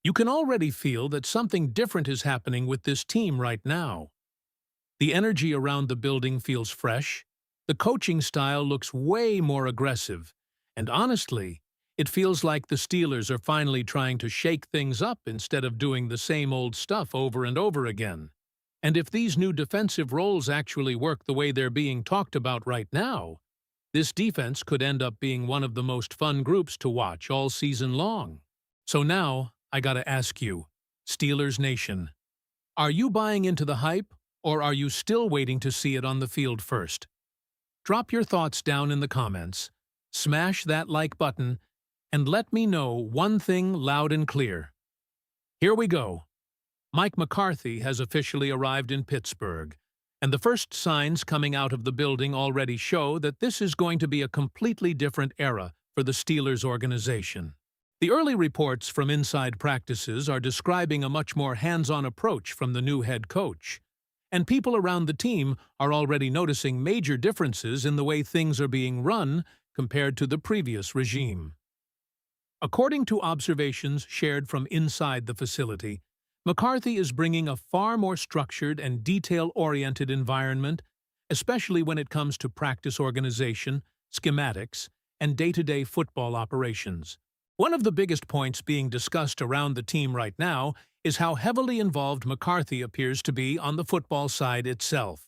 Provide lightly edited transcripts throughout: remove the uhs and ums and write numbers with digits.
You can already feel that something different is happening with this team right now. The energy around the building feels fresh, the coaching style looks way more aggressive, and honestly, it feels like the Steelers are finally trying to shake things up instead of doing the same old stuff over and over again. And if these new defensive roles actually work the way they're being talked about right now, this defense could end up being one of the most fun groups to watch all season long. So now, I gotta ask you, Steelers Nation, are you buying into the hype, or are you still waiting to see it on the field first? Drop your thoughts down in the comments, smash that like button, and let me know one thing loud and clear. Here we go. Mike McCarthy has officially arrived in Pittsburgh, and the first signs coming out of the building already show that this is going to be a completely different era for the Steelers organization. The early reports from inside practices are describing a much more hands-on approach from the new head coach, and people around the team are already noticing major differences in the way things are being run compared to the previous regime. According to observations shared from inside the facility, McCarthy is bringing a far more structured and detail-oriented environment, especially when it comes to practice organization, schematics, and day-to-day football operations. One of the biggest points being discussed around the team right now is how heavily involved McCarthy appears to be on the football side itself.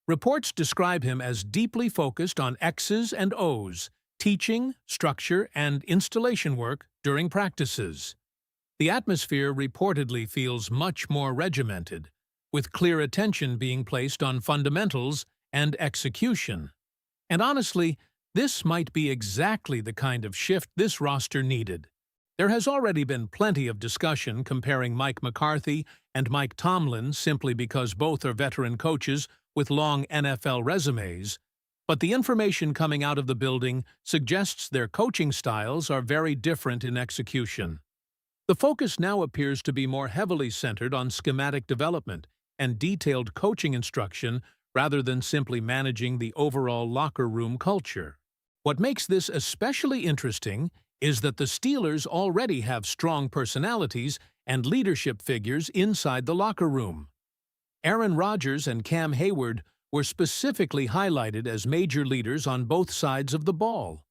Reports describe him as deeply focused on X's and O's, teaching, structure, and installation work during practices. The atmosphere reportedly feels much more regimented, with clear attention being placed on fundamentals and execution. And honestly, this might be exactly the kind of shift this roster needed. There has already been plenty of discussion comparing Mike McCarthy and Mike Tomlin simply because both are veteran coaches with long NFL resumes, but the information coming out of the building suggests their coaching styles are very different in execution. The focus now appears to be more heavily centered on schematic development and detailed coaching instruction rather than simply managing the overall locker room culture. What makes this especially interesting is that the Steelers already have strong personalities and leadership figures inside the locker room. Aaron Rodgers and Cam Hayward were specifically highlighted as major leaders on both sides of the ball,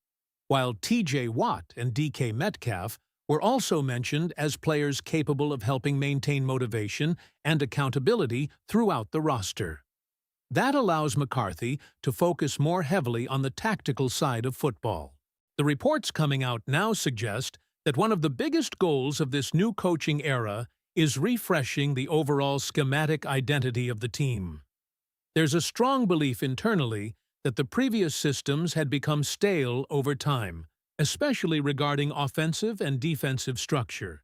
while T.J. Watt and D.K. Metcalf were also mentioned as players capable of helping maintain motivation and accountability throughout the roster. That allows McCarthy to focus more heavily on the tactical side of football. The reports coming out now suggest that one of the biggest goals of this new coaching era is refreshing the overall schematic identity of the team. There's a strong belief internally that the previous systems had become stale over time, especially regarding offensive and defensive structure.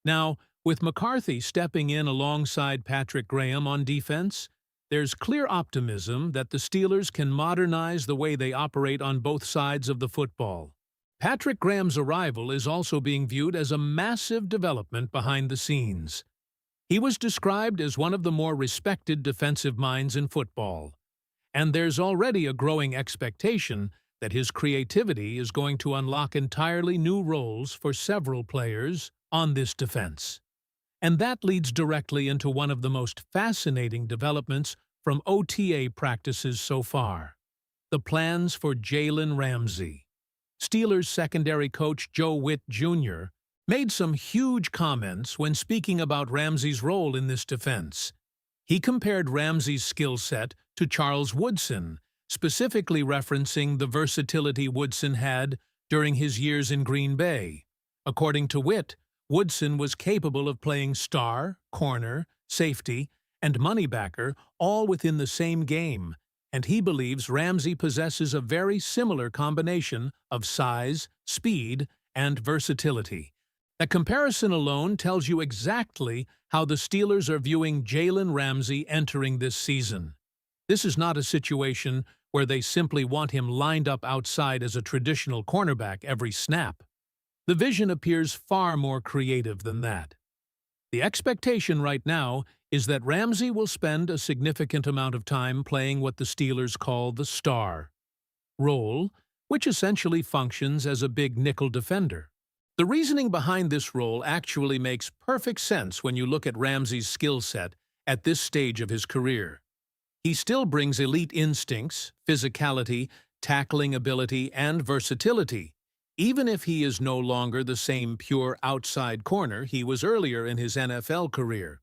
Now, with McCarthy stepping in alongside Patrick Graham on defense, there's clear optimism that the Steelers can modernize the way they operate on both sides of the football. Patrick Graham's arrival is also being viewed as a massive development behind the scenes. He was described as one of the more respected defensive minds in football, and there's already a growing expectation that his creativity is going to unlock entirely new roles for several players on this defense. And that leads directly into one of the most fascinating developments from OTA practices so far: the plans for Jalen Ramsey. Steelers secondary coach Joe Witt Jr. made some huge comments when speaking about Ramsey's role in this defense. He compared Ramsey's skill set to Charles Woodson, specifically referencing the versatility Woodson had during his years in Green Bay. According to Witt, Woodson was capable of playing star, corner, safety, and moneybacker all within the same game, and he believes Ramsey possesses a very similar combination of size, speed, and versatility. That comparison alone tells you exactly how the Steelers are viewing Jalen Ramsey entering this season. This is not a situation where they simply want him lined up outside as a traditional cornerback every snap. The vision appears far more creative than that. The expectation right now is that Ramsey will spend a significant amount of time playing what the Steelers call the star role, which essentially functions as a big nickel defender. The reasoning behind this role actually makes perfect sense when you look at Ramsey's skill set at this stage of his career. He still brings elite instincts, physicality, tackling ability, and versatility, even if he is no longer the same pure outside corner he was earlier in his NFL career.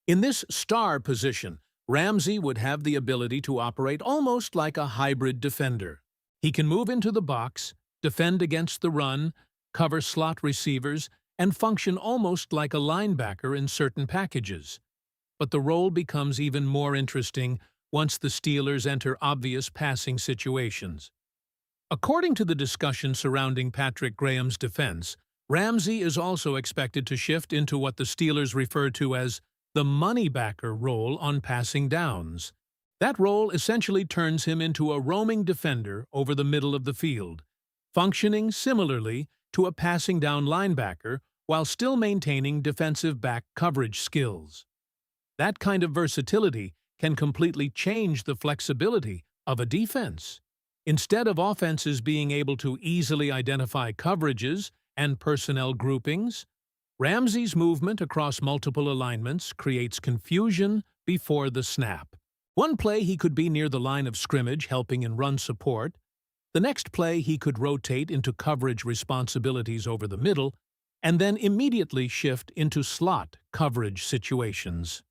In this star position, Ramsey would have the ability to operate almost like a hybrid defender. He can move into the box, defend against the run, cover slot receivers, and function almost like a linebacker in certain packages. But the role becomes even more interesting once the Steelers enter obvious passing situations. According to the discussion surrounding Patrick Graham's defense, Ramsey is also expected to shift into what the Steelers refer to as the moneybacker role on passing downs. That role essentially turns him into a roaming defender over the middle of the field, functioning similarly to a passing down linebacker while still maintaining defensive back coverage skills. That kind of versatility can completely change the flexibility of a defense. Instead of offenses being able to easily identify coverages and personnel groupings, Ramsey's movement across multiple alignments creates confusion before the snap. One play he could be near the line of scrimmage helping in run support. The next play he could rotate into coverage responsibilities over the middle, and then immediately shift into slot coverage situations.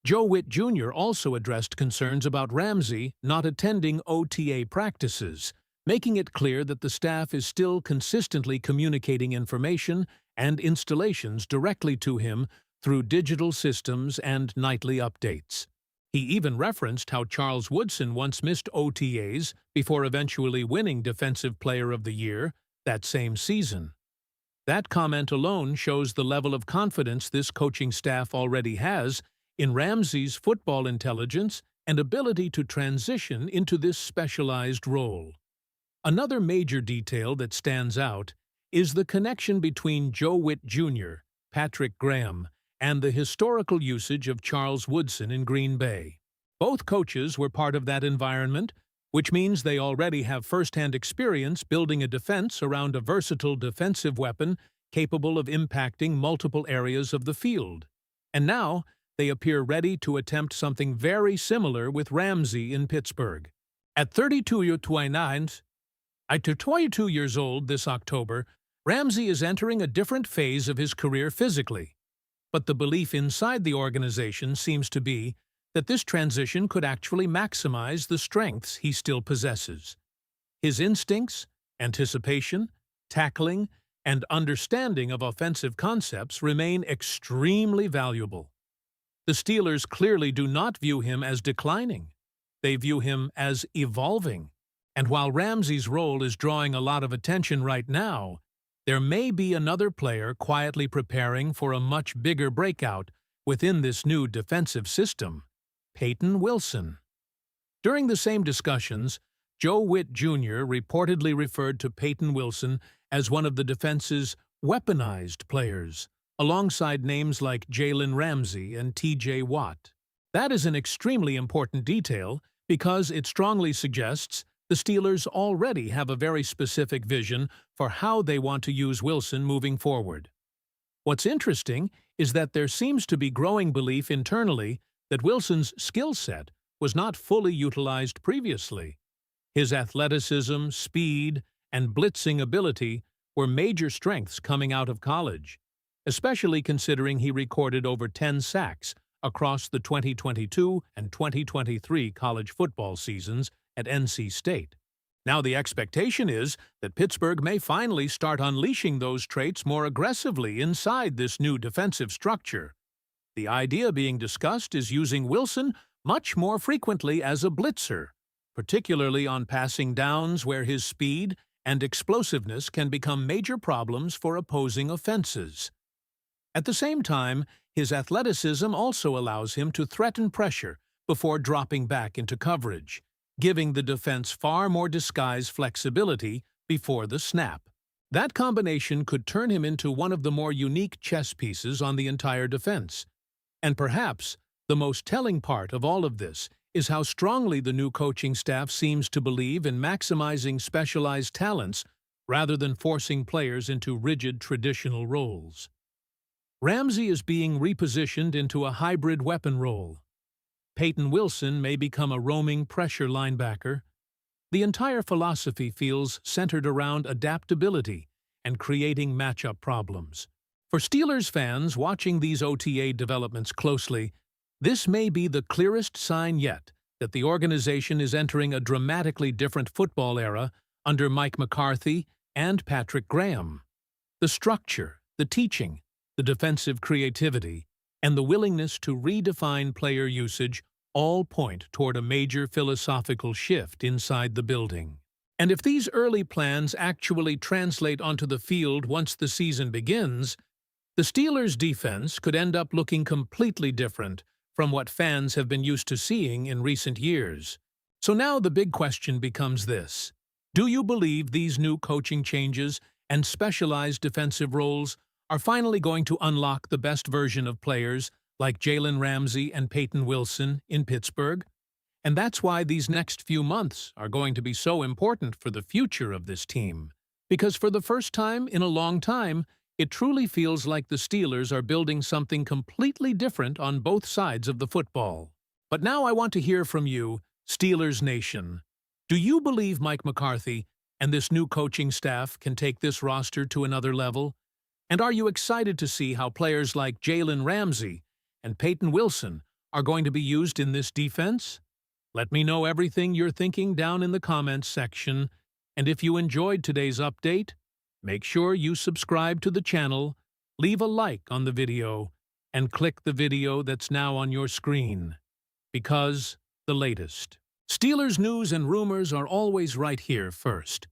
Joe Witt Jr. also addressed concerns about Ramsey not attending OTA practices, making it clear that the staff is still consistently communicating information and installations directly to him through digital systems and nightly updates. He even referenced how Charles Woodson once missed OTAs before eventually winning Defensive Player of the Year that same season. That comment alone shows the level of confidence this coaching staff already has in Ramsey's football intelligence and ability to transition into this specialized role. Another major detail that stands out is the connection between Joe Witt Jr., Patrick Graham, and the historical usage of Charles Woodson in Green Bay. Both coaches were part of that environment, which means they already have first-hand experience building a defense around a versatile defensive weapon capable of impacting multiple areas of the field. And now, they appear ready to attempt something very similar with Ramsey in Pittsburgh. At 32 years old this October, Ramsey is entering a different phase of his career physically. But the belief inside the organization seems to be that this transition could actually maximize the strengths he still possesses. His instincts, anticipation, tackling, and understanding of offensive concepts remain extremely valuable. The Steelers clearly do not view him as declining. They view him as evolving. And while Ramsey's role is drawing a lot of attention right now, there may be another player quietly preparing for a much bigger breakout within this new defensive system: Peyton Wilson. During the same discussions, Joe Witt Jr. reportedly referred to Peyton Wilson as one of the defense's weaponized players, alongside names like Jalen Ramsey and T.J. Watt. That is an extremely important detail because it strongly suggests the Steelers already have a very specific vision for how they want to use Wilson moving forward. What's interesting is that there seems to be growing belief internally that Wilson's skill set was not fully utilized previously. His athleticism, speed, and blitzing ability were major strengths coming out of college, especially considering he recorded over 10 sacks across the 2022 and 2023 college football seasons at NC State. Now the expectation is that Pittsburgh may finally start unleashing those traits more aggressively inside this new defensive structure. The idea being discussed is using Wilson much more frequently as a blitzer, particularly on passing downs where his speed and explosiveness can become major problems for opposing offenses. At the same time, his athleticism also allows him to threaten pressure before dropping back into coverage, giving the defense far more disguise flexibility before the snap. That combination could turn him into one of the more unique chess pieces on the entire defense. And perhaps the most telling part of all of this is how strongly the new coaching staff seems to believe in maximizing specialized talents rather than forcing players into rigid traditional roles. Ramsey is being repositioned into a hybrid weapon role. Peyton Wilson may become a roaming pressure linebacker. The entire philosophy feels centered around adaptability and creating matchup problems. For Steelers fans watching these OTA developments closely, this may be the clearest sign yet that the organization is entering a dramatically different football era under Mike McCarthy and Patrick Graham. The structure, the teaching, the defensive creativity, and the willingness to redefine player usage all point toward a major philosophical shift inside the building. And if these early plans actually translate onto the field once the season begins, the Steelers' defense could end up looking completely different from what fans have been used to seeing in recent years. So now the big question becomes this: do you believe these new coaching changes and specialized defensive roles are finally going to unlock the best version of players like Jalen Ramsey and Peyton Wilson in Pittsburgh? And that's why these next few months are going to be so important for the future of this team. Because for the first time in a long time, it truly feels like the Steelers are building something completely different on both sides of the football. But now I want to hear from you, Steelers Nation. Do you believe Mike McCarthy and this new coaching staff can take this roster to another level? And are you excited to see how players like Jalen Ramsey and Peyton Wilson are going to be used in this defense? Let me know everything you're thinking down in the comments section. And if you enjoyed today's update, make sure you subscribe to the channel, leave a like on the video, and click the video that's now on your screen. Because the latest Steelers news and rumors are always right here first.